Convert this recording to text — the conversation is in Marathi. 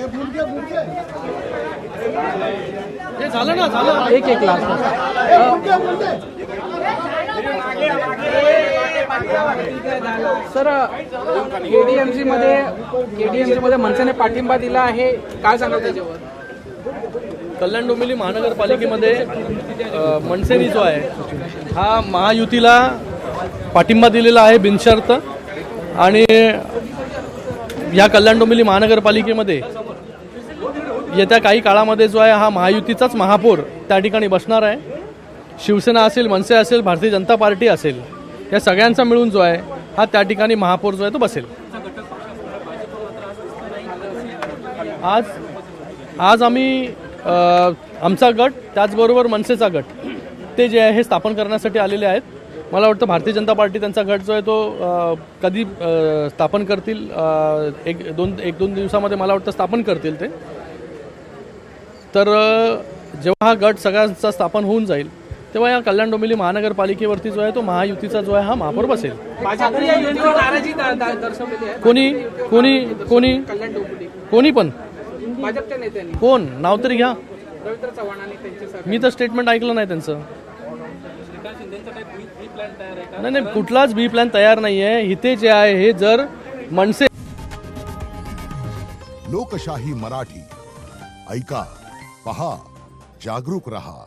हे झालं ना, झालं. एक लास्ट सर, केडीएमसी मध्ये मनसेने पाठिंबा दिला आहे, काय सांगाल त्याच्यावर? कल्याण डोंबिवली महानगरपालिकेमध्ये मनसेनी जो आहे हा महायुतीला पाठिंबा दिलेला आहे बिनशर्त. आणि या कल्याण डोंबिवली महानगरपालिकेमध्ये येत्या काही काळामध्ये जो आहे हा महायुतीचाच महापौर त्या ठिकाणी बसणार आहे. शिवसेना असेल, मनसे असेल, भारतीय जनता पार्टी असेल, या सगळ्यांचा मिळून जो आहे हा त्या ठिकाणी महापौर जो आहे तो बसेल. आज आम्ही आमचा गट त्याचबरोबर मनसेचा गट ते जे आहे हे स्थापन करण्यासाठी आलेले आहेत. मला वाटतं भारतीय जनता पार्टी त्यांचा गट जो आहे तो कधी स्थापन करतील, एक दोन दिवसामध्ये मला वाटतं स्थापन करतील ते. तर जेव्हा हा गट सगळ्यांचा स्थापन होऊन जाईल तेव्हा या कल्याण डोंबिवली महानगरपालिकेवरती जो आहे तो महायुतीचा जो आहे हा महापौर बसेल. कोणी पण भाजपच्या नेत्यांनी कोण नाव तरी घ्या. रवींद्र चव्हाण आणि त्यांचे मी तर स्टेटमेंट ऐकलं नाही त्यांचं. नाही, कुठलाच बी प्लॅन तयार नाही आहे. इथे जे आहे हे जर मनसे लोकशाही मराठी ऐका, पहा, जागरूक रहा.